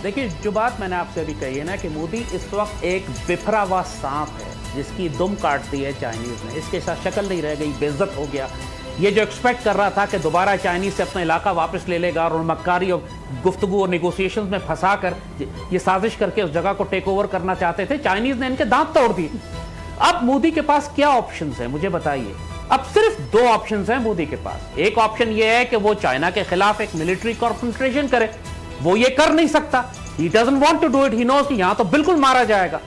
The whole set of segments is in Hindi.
देखिए, जो बात मैंने आपसे अभी कही है ना कि मोदी इस वक्त एक बिफरा हुआ सांप है जिसकी दुम काट दी है चाइनीज ने। इसके साथ शक्ल नहीं रह गई, बेइज्जत हो गया। ये जो एक्सपेक्ट कर रहा था कि दोबारा चाइनीज से अपना इलाका वापस ले लेगा और मक्कारी और गुफ्तगू और नेगोशिएशंस में फंसा कर ये साजिश करके उस जगह को टेक ओवर करना चाहते थे, चाइनीज ने इनके दांत तोड़ दिए। अब मोदी के पास क्या ऑप्शंस हैं, मुझे बताइए। अब सिर्फ दो ऑप्शंस हैं मोदी के पास। एक ऑप्शन ये है कि वो चाइना के खिलाफ एक मिलिट्री कॉन्फ्रंटेशन करे। वो ये कर नहीं सकता, he doesn't want to do it, he knows कि यहां तो बिल्कुल मारा जाएगा।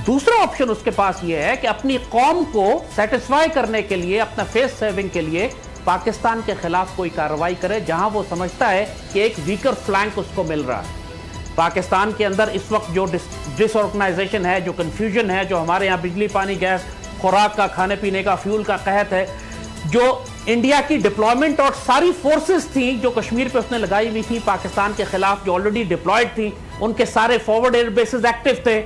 दूसरा ऑप्शन उसके पास ये है कि अपनी कौम को सेटिस्फाई करने के लिए, अपना फेस सेविंग के लिए पाकिस्तान के खिलाफ कोई कार्रवाई करे जहां वो समझता है कि एक वीकर फ्लैंक उसको मिल रहा है। पाकिस्तान के अंदर इस वक्त जो डिसऑर्गेनाइजेशन है, जो कंफ्यूजन है, जो हमारे यहाँ बिजली, पानी, गैस, खुराक का, खाने पीने का, फ्यूल का कहत है, जो इंडिया की डिप्लॉयमेंट और सारी फोर्सेस थी जो कश्मीर पे उसने लगाई हुई थी पाकिस्तान के खिलाफ, जो ऑलरेडी डिप्लॉयड थी, उनके सारे फॉरवर्ड एयर बेसिस एक्टिव थे।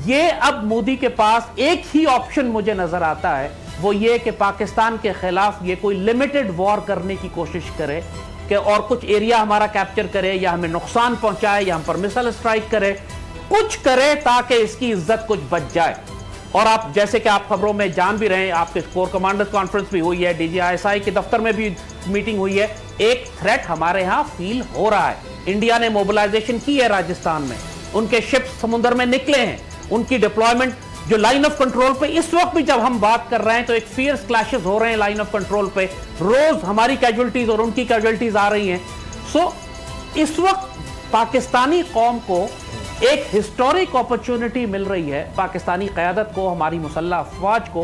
ये अब मोदी के पास एक ही ऑप्शन मुझे नजर आता है, वो ये कि पाकिस्तान के खिलाफ ये कोई लिमिटेड वॉर करने की कोशिश करे कि और कुछ एरिया हमारा कैप्चर करे या हमें नुकसान पहुंचाए या हम पर मिसाइल स्ट्राइक करे, कुछ करे ताकि इसकी इज्जत कुछ बच जाए। और आप जैसे कि आप खबरों में जान भी रहे हैं, आपके कोर कमांडर्स कॉन्फ्रेंस भी हुई है, DGISI के दफ्तर में भी मीटिंग हुई है, एक थ्रेट हमारे यहां फील हो रहा है। इंडिया ने मोबिलाइजेशन की है राजस्थान में, उनके शिप्स समुद्र में निकले हैं, उनकी डिप्लॉयमेंट जो लाइन ऑफ कंट्रोल पे इस वक्त भी जब हम बात कर रहे हैं तो एक फियर्स क्लैशेस हो रहे हैं लाइन ऑफ कंट्रोल पे, रोज हमारी कैजुअल्टीज और उनकी कैजुअल्टीज आ रही हैं। सो इस वक्त पाकिस्तानी कौम को एक हिस्टोरिक अपॉर्चुनिटी मिल रही है, पाकिस्तानी क़यादत को, हमारी मुसल्लह अफवाज को,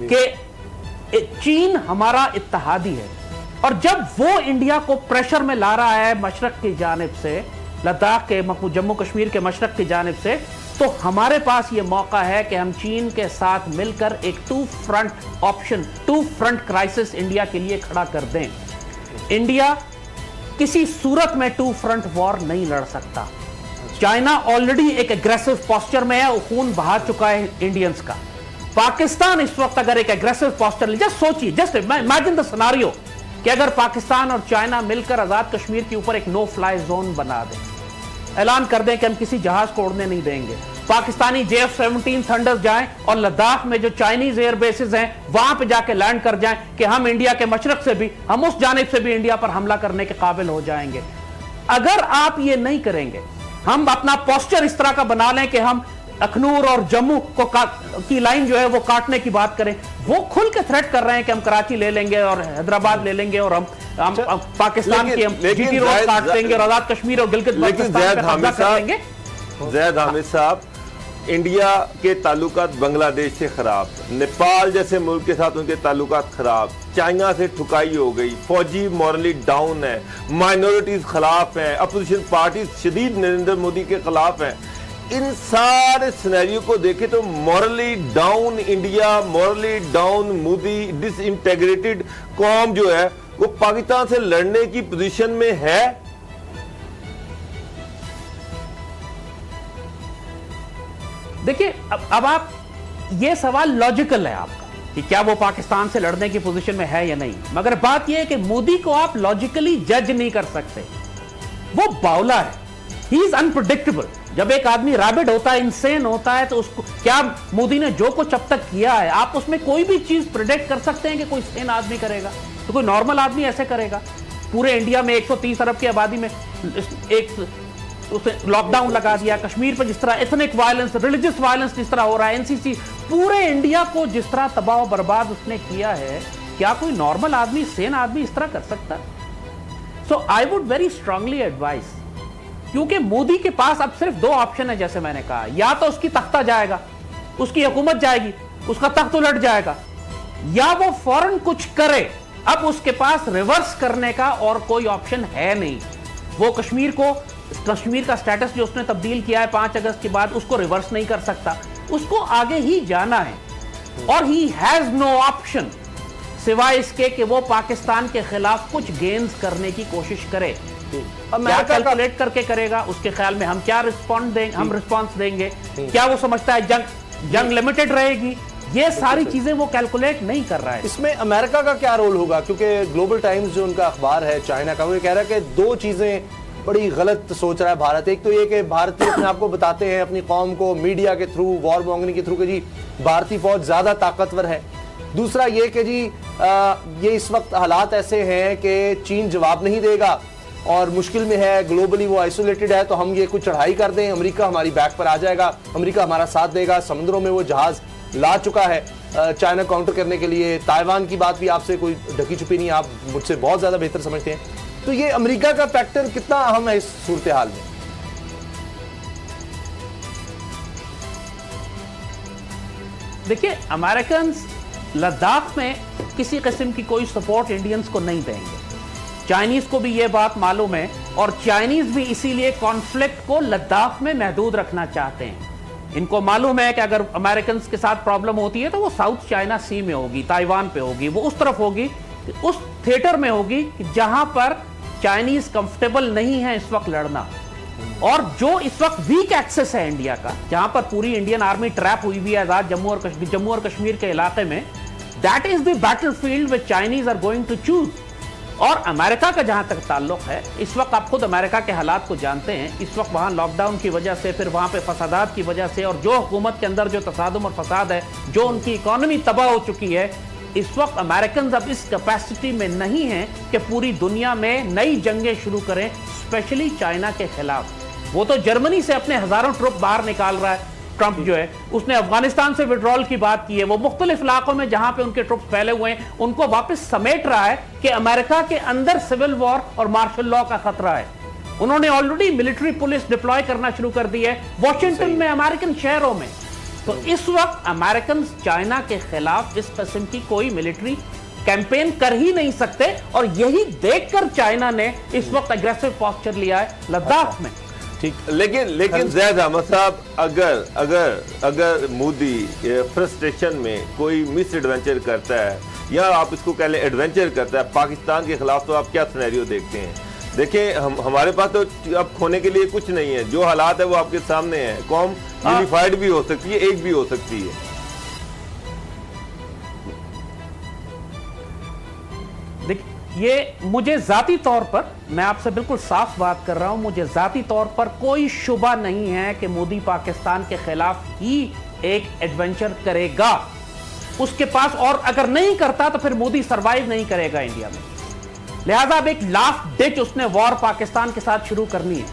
कि चीन हमारा इत्तेहादी है। और जब वो इंडिया को प्रेशर में ला रहा है मशरक की जानिब से, लद्दाख के, जम्मू कश्मीर के मशरक की जानिब से, तो हमारे पास ये मौका है कि हम चीन के साथ मिलकर एक two front option, two front crisis India के लिए खड़ा कर दें। इंडिया किसी सूरत में टू फ्रंट वॉर नहीं लड़ सकता। चाइना ऑलरेडी एक एग्रेसिव पोस्चर में है, वो खून बहा चुका है इंडियंस का। पाकिस्तान इस वक्त अगर एक एग्रेसिव पोस्चर ले, जस्ट सोचिए, जस्ट इमेजिन द सिनेरियो कि अगर पाकिस्तान और चाइना मिलकर आजाद कश्मीर के ऊपर एक नो फ्लाई जोन बना दें, ऐलान कर दें कि हम किसी जहाज को उड़ने नहीं देंगे, पाकिस्तानी JF-17 थंडर्स जाएं और लद्दाख में जो चाइनीज एयर बेसिस हैं वहां पे जाके लैंड कर जाएं कि हम इंडिया के मशरक से भी, हम उस जानिब से भी इंडिया पर हमला करने के काबिल हो जाएंगे। अगर आप ये नहीं करेंगे, हम अपना पोस्चर इस तरह का बना लें कि हम अखनूर और जम्मू को की लाइन जो है वो काटने की बात करें, वो खुल के थ्रेट कर रहे हैं कि हम कराची ले लेंगे और हैदराबाद ले लेंगे और हम पाकिस्तान की GT रोड काट देंगे और आजाद कश्मीर और गिलगित बाल्टिस्तान पे कब्जा कर लेंगे। ज़ैद हामिद साहब, इंडिया के ताल्लुकात बांग्लादेश से खराब, नेपाल जैसे मुल्क के साथ उनके ताल्लुकात खराब, चाइना से ठुकाई हो गई, फौजी मॉरली डाउन है, माइनॉरिटीज खिलाफ हैं, अपोजिशन पार्टी शदीद नरेंद्र मोदी के खिलाफ हैं। इन सारे सिनेरियो को देखे तो morally down India, morally down Modi, disintegrated कौम जो है वो पाकिस्तान से लड़ने की पोजीशन में है। देखिए, अब आप, ये सवाल लॉजिकल है आपका कि क्या वो पाकिस्तान से लड़ने की पोजीशन में है या नहीं, मगर बात यह है कि मोदी को आप लॉजिकली जज नहीं कर सकते। वो बावला है, ही इज अनप्रेडिक्टेबल। जब एक आदमी रैबिड होता है, इंसेन होता है, तो उसको क्या, मोदी ने जो कुछ अब तक किया है, आप उसमें कोई भी चीज प्रेडिक्ट कर सकते हैं कि कोई सेन आदमी करेगा? तो कोई नॉर्मल आदमी ऐसे करेगा? पूरे इंडिया में 130 अरब की आबादी में एक लॉकडाउन लगा दिया, कश्मीर पर जिस तरह एथनिक वायलेंस, रिलीजियस वायलेंस जिस तरह हो रहा है, NCC, पूरे इंडिया को जिस तरह तबाह बर्बाद उसने किया है, क्या कोई नॉर्मल आदमी, सेन आदमी इस तरह कर सकता? So I would very strongly advise, क्योंकि मोदी के पास अब सिर्फ दो ऑप्शन है, जैसे मैंने कहा, या तो उसकी तख्ता जाएगा, उसकी हुकूमत जाएगी, उसका तख्त उलट जाएगा, या वो फौरन कुछ करे। अब उसके पास रिवर्स करने का और कोई ऑप्शन है नहीं। वो कश्मीर का स्टेटस जो उसने तब्दील किया है 5 अगस्त के बाद, उसको रिवर्स नहीं कर सकता, उसको आगे ही जाना है। और ही हैज नो ऑप्शन सिवाय इसके कि वो पाकिस्तान के खिलाफ कुछ गेन्स करने की कोशिश करे। क्या कैलकुलेट करके करेगा, उसके ख्याल में हम क्या रिस्पॉन्स देंगे, क्या वो समझता है जंग लिमिटेड रहेगी, ये सारी चीजें वो कैलकुलेट नहीं कर रहा है। इसमें अमेरिका का क्या रोल होगा? क्योंकि ग्लोबल टाइम्स जो उनका अखबार है चाइना का, वो कह रहा है कि दो चीजें बड़ी गलत सोच रहा है भारत। एक तो ये कि भारतीय अपने आप को बताते हैं अपनी कौम को मीडिया के थ्रू, वॉर मॉन्गरिंग के थ्रू कि जी भारतीय फौज ज़्यादा ताकतवर है। दूसरा ये कि जी ये इस वक्त हालात ऐसे हैं कि चीन जवाब नहीं देगा और मुश्किल में है, ग्लोबली वो आइसोलेटेड है, तो हम ये कुछ चढ़ाई कर दें, अमेरिका हमारी बैक पर आ जाएगा, अमेरिका हमारा साथ देगा। समुद्रों में वो जहाज़ ला चुका है चाइना काउंटर करने के लिए। ताइवान की बात भी आपसे कोई ढकी छुपी नहीं, आप मुझसे बहुत ज़्यादा बेहतर समझते हैं। तो ये अमेरिका का फैक्टर कितना अहम है इस सूरत हाल में? देखिए, अमेरिकन लद्दाख में किसी किस्म की कोई सपोर्ट इंडियंस को नहीं देंगे। चाइनीज को भी यह बात मालूम है और चाइनीज भी इसीलिए कॉन्फ्लिक्ट को लद्दाख में महदूद रखना चाहते हैं। इनको मालूम है कि अगर अमेरिकन के साथ प्रॉब्लम होती है तो वो साउथ चाइना सी में होगी, ताइवान पे होगी, वो उस तरफ होगी, उस थिएटर में होगी जहां पर चाइनीज कंफर्टेबल नहीं है इस वक्त लड़ना। और जो इस वक्त वीक एक्सेस है इंडिया का, जहां पर पूरी इंडियन आर्मी ट्रैप हुई हुई है आजाद जम्मू और कश्मीर के इलाके में, that is the battlefield which Chinese are going to choose. और अमेरिका का जहां तक ताल्लुक है, इस वक्त आप खुद अमेरिका के हालात को जानते हैं। इस वक्त वहां लॉकडाउन की वजह से, फिर वहां पे फसादात की वजह से, और जो हुकूमत के अंदर जो तसादुम और फसाद है, जो उनकी इकोनॉमी तबाह हो चुकी है, इस वक्त अमेरिकन अब इस कैपेसिटी में नहीं है कि पूरी दुनिया में नई जंगें शुरू करें, स्पेशली चाइना के खिलाफ। वो तो जर्मनी से अपने हजारों ट्रुप बाहर निकाल रहा है ट्रंप जो है, उसने अफगानिस्तान से विड्रॉल की बात की है, वो मुख्तलिफ इलाकों में जहां पे उनके ट्रुप्स फैले हुए हैं उनको वापस समेट रहा है कि अमेरिका के अंदर सिविल वॉर और मार्शल लॉ का खतरा है। उन्होंने ऑलरेडी मिलिट्री पुलिस डिप्लॉय करना शुरू कर दी है वॉशिंगटन में, अमेरिकन शहरों में। तो इस वक्त अमेरिकन चाइना के खिलाफ इस किस्म की कोई मिलिट्री कैंपेन कर ही नहीं सकते, और यही देखकर चाइना ने इस वक्त एग्रेसिव पोस्चर लिया है लद्दाख में। ठीक, लेकिन ज़ैद अहमद साहब, अगर मोदी फ्रस्ट्रेशन में कोई मिस एडवेंचर करता है, या आप इसको कह लें एडवेंचर करता है पाकिस्तान के खिलाफ, तो आप क्या सिनेरियो देखते हैं? देखिए, हमारे पास तो अब खोने के लिए कुछ नहीं है, जो हालात है वो आपके सामने है। कौम यूनिफाइड भी हो सकती है, एक भी हो सकती है। देखिए, ये मुझे जाती तौर पर, मैं आपसे बिल्कुल साफ बात कर रहा हूं, मुझे जाती तौर पर कोई शुबा नहीं है कि मोदी पाकिस्तान के खिलाफ ही एक एडवेंचर करेगा उसके पास, और अगर नहीं करता तो फिर मोदी सरवाइव नहीं करेगा इंडिया में। लिहाजा अब एक लास्ट डिच उसने वॉर पाकिस्तान के साथ शुरू करनी है,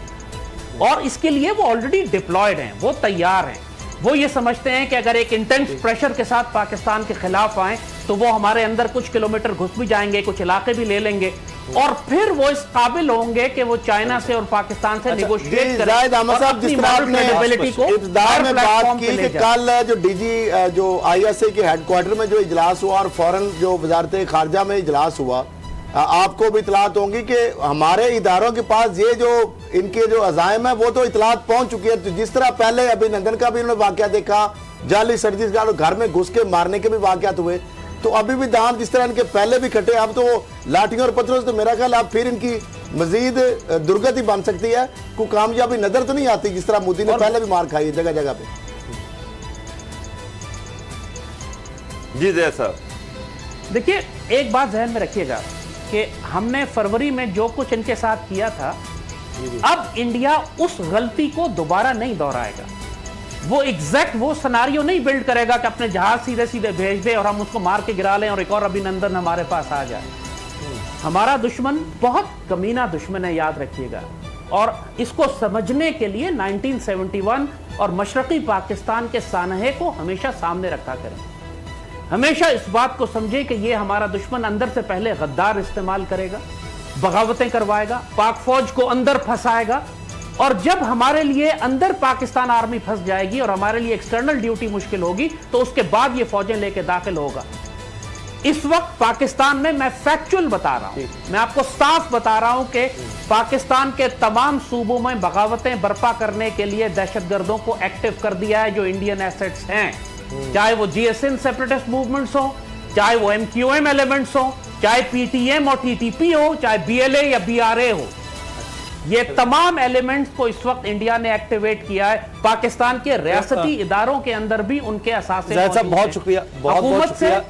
और इसके लिए वो ऑलरेडी डिप्लॉयड हैं, वो तैयार हैं। वो ये समझते हैं कि अगर एक इंटेंस प्रेशर के साथ पाकिस्तान के खिलाफ आए तो वो हमारे अंदर कुछ किलोमीटर घुस भी जाएंगे, कुछ इलाके भी ले लेंगे, और फिर वो इस काबिल होंगे कि वो चाइना से और पाकिस्तान से नेगोशिएट करें। और अपनी मॉरल क्रेडिबिलिटी को इब्तिदा में बात की कि कल जो डीजी जो आईएसए के हेडक्वार्टर में जो इजलास हुआ और फौरन जो वजारत खारजा में इजलास हुआ, आपको भी इतलात होंगी कि हमारे इदारों के पास ये जो इनके जो अज़ाइम है वो तो इतलात पहुंच चुकी है। तो जिस तरह पहले अभिनंदन का भी उन्होंने वाकया देखा, जाली सर्जिस का घर में घुस के मारने के भी वाकयात हुए, तो अभी भी दाम जिस तरह इनके पहले भी खटे, अब तो लाठियों और पत्थरों से, तो मेरा ख्याल अब फिर इनकी मजीद दुर्गति बन सकती है। कोई कामयाबी नजर तो नहीं आती, जिस तरह मोदी ने पहले भी मार खाई है जगह जगह पे। जी जैसा, देखिए, एक बात ध्यान में रखिएगा कि हमने फरवरी में जो कुछ इनके साथ किया था, अब इंडिया उस गलती को दोबारा नहीं दोहराएगा। वो एग्जैक्ट वो सिनेरियो नहीं बिल्ड करेगा कि अपने जहाज सीधे सीधे भेज दे और हम उसको मार के गिरा लें और एक और अभिनंदन हमारे पास आ जाए। हमारा दुश्मन बहुत कमीना दुश्मन है, याद रखिएगा। और इसको समझने के लिए 1971 और मशरकी पाकिस्तान के सानहे को हमेशा सामने रखा करें। हमेशा इस बात को समझें कि ये हमारा दुश्मन अंदर से पहले गद्दार इस्तेमाल करेगा, बगावतें करवाएगा, पाक फौज को अंदर फंसाएगा, और जब हमारे लिए अंदर पाकिस्तान आर्मी फंस जाएगी और हमारे लिए एक्सटर्नल ड्यूटी मुश्किल होगी, तो उसके बाद ये फौजें लेके दाखिल होगा। इस वक्त पाकिस्तान में, मैं फैक्चुअल बता रहा हूं, मैं आपको साफ बता रहा हूं कि पाकिस्तान के तमाम सूबों में बगावतें बर्पा करने के लिए दहशतगर्दों को एक्टिव कर दिया है जो इंडियन एसेट्स हैं, चाहे वो जीएसएन सेपरेटिस्ट मूवमेंट्स हो, चाहे वो एमक्यूएम एलिमेंट्स हो, चाहे पीटीएम और टीटीपी हो, चाहे बीएलए या बीआरए हो। ये तमाम एलिमेंट्स को इस वक्त इंडिया ने एक्टिवेट किया है। पाकिस्तान के रियासती इदारों के अंदर भी उनके असासे बहुत शुक्रिया, बहुत शुक्रिया।